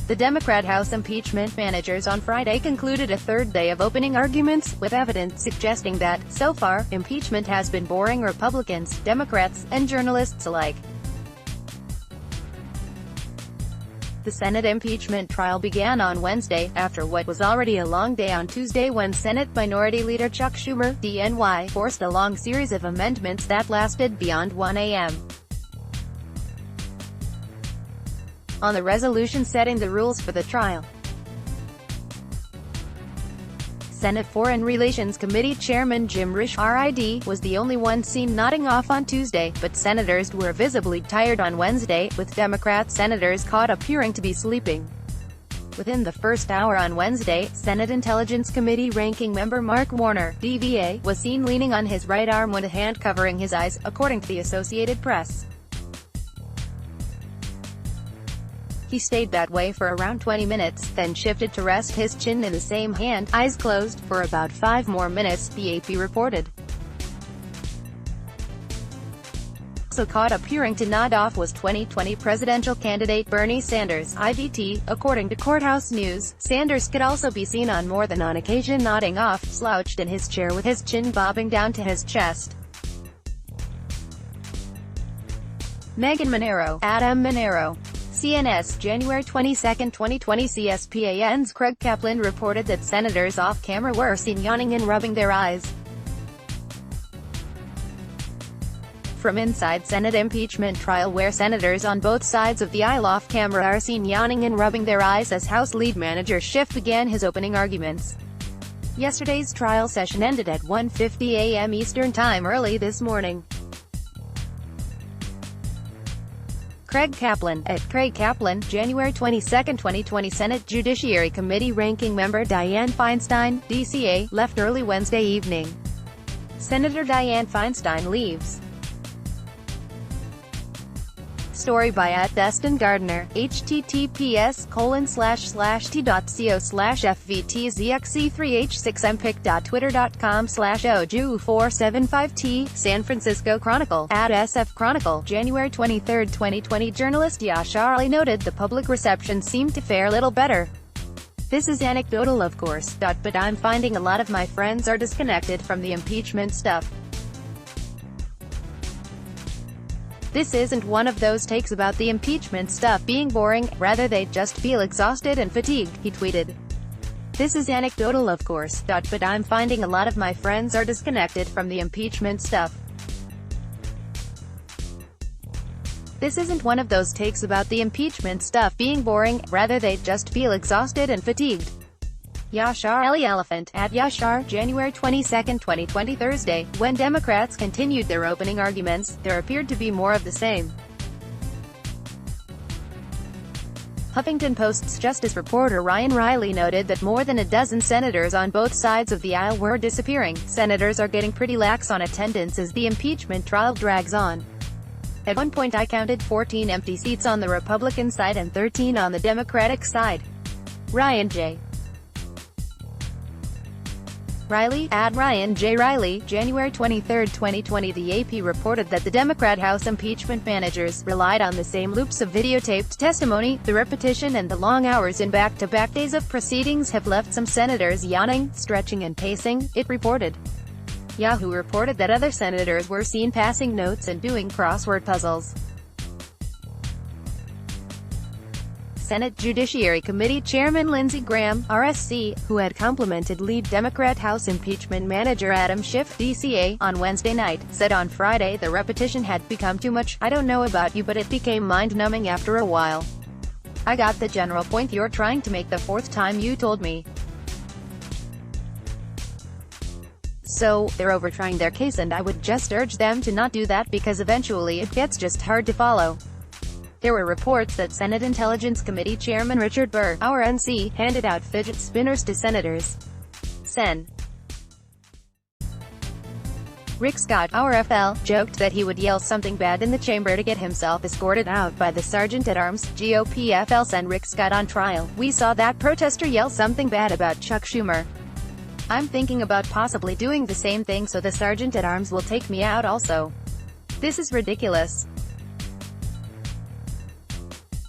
The Democrat House impeachment managers on Friday concluded a third day of opening arguments, with evidence suggesting that, so far, impeachment has been boring Republicans, Democrats, and journalists alike. The Senate impeachment trial began on Wednesday, after what was already a long day on Tuesday when Senate Minority Leader Chuck Schumer, DNY, forced a long series of amendments that lasted beyond 1 a.m. on the resolution setting the rules for the trial. Senate Foreign Relations Committee Chairman Jim Risch, RID, was the only one seen nodding off on Tuesday, but senators were visibly tired on Wednesday, with Democrat senators caught appearing to be sleeping. Within the first hour on Wednesday, Senate Intelligence Committee Ranking Member Mark Warner, DVA, was seen leaning on his right arm with a hand covering his eyes, according to the Associated Press. He stayed that way for around 20 minutes, then shifted to rest his chin in the same hand, eyes closed, for about 5 more minutes, the AP reported. Also caught appearing to nod off was 2020 presidential candidate Bernie Sanders, IVT, according to Courthouse News. Sanders could also be seen on more than on occasion nodding off, slouched in his chair with his chin bobbing down to his chest. Megan Monero, Adam Monero. CNS, January 22, 2020. CSPAN's Craig Kaplan reported that senators off-camera were seen yawning and rubbing their eyes. From inside Senate impeachment trial, where senators on both sides of the aisle off-camera are seen yawning and rubbing their eyes as House Lead Manager Schiff began his opening arguments. Yesterday's trial session ended at 1:50 a.m. Eastern Time early this morning. Craig Kaplan, at Craig Kaplan, January 22, 2020. Senate Judiciary Committee Ranking Member Dianne Feinstein, DCA, left early Wednesday evening. Senator Dianne Feinstein leaves. Story by @Destin Gardner, https://t.co/fvtzx3h6mpic.twitter.com/oju475t. San Francisco Chronicle, @SF Chronicle, January 23, 2020. Journalist Yashar Ali noted the public reception seemed to fare little better. This is anecdotal, of course, but I'm finding a lot of my friends are disconnected from the impeachment stuff. This isn't one of those takes about the impeachment stuff being boring, rather they just feel exhausted and fatigued, he tweeted. This is anecdotal, of course, but I'm finding a lot of my friends are disconnected from the impeachment stuff. This isn't one of those takes about the impeachment stuff being boring, rather they just feel exhausted and fatigued. Yashar Ali Elephant, @Yashar, January 22, 2020. Thursday, when Democrats continued their opening arguments, there appeared to be more of the same. Huffington Post's Justice reporter Ryan Riley noted that more than a dozen senators on both sides of the aisle were disappearing. Senators are getting pretty lax on attendance as the impeachment trial drags on. At one point I counted 14 empty seats on the Republican side and 13 on the Democratic side. Ryan J. Riley, @Ryan J. Riley, January 23, 2020. The AP reported that the Democrat House impeachment managers relied on the same loops of videotaped testimony. The repetition and the long hours in back-to-back days of proceedings have left some senators yawning, stretching and pacing, it reported. Yahoo reported that other senators were seen passing notes and doing crossword puzzles. Senate Judiciary Committee Chairman Lindsey Graham, RSC, who had complimented lead Democrat House impeachment manager Adam Schiff, DCA, on Wednesday night, said on Friday the repetition had become too much. I don't know about you, but it became mind-numbing after a while. I got the general point you're trying to make the fourth time you told me. So, they're over-trying their case and I would just urge them to not do that because eventually it gets just hard to follow. There were reports that Senate Intelligence Committee Chairman Richard Burr, RNC, handed out fidget spinners to senators. Sen. Rick Scott, RFL, joked that he would yell something bad in the chamber to get himself escorted out by the Sergeant-at-Arms. GOP FL Sen. Rick Scott on trial. We saw that protester yell something bad about Chuck Schumer. I'm thinking about possibly doing the same thing so the Sergeant-at-Arms will take me out also. This is ridiculous.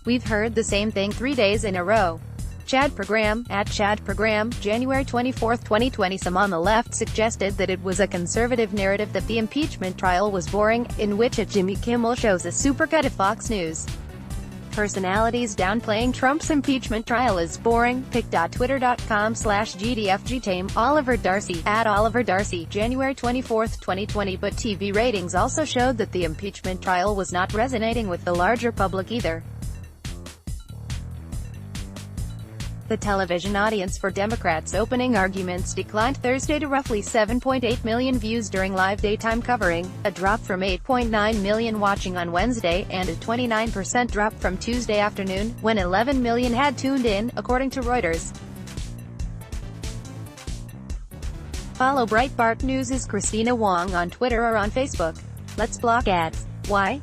We've heard the same thing 3 days in a row. Chad Program, at Chad Program, January 24, 2020. Some on the left suggested that it was a conservative narrative that the impeachment trial was boring, in which a Jimmy Kimmel shows a supercut of Fox News personalities downplaying Trump's impeachment trial as boring. pic.twitter.com/gdfgtame, Oliver Darcy, at Oliver Darcy, January 24, 2020. But TV ratings also showed that the impeachment trial was not resonating with the larger public either. The television audience for Democrats' opening arguments declined Thursday to roughly 7.8 million views during live daytime covering, a drop from 8.9 million watching on Wednesday, and a 29% drop from Tuesday afternoon, when 11 million had tuned in, according to Reuters. Follow Breitbart News' Christina Wong on Twitter or on Facebook. Let's block ads. Why?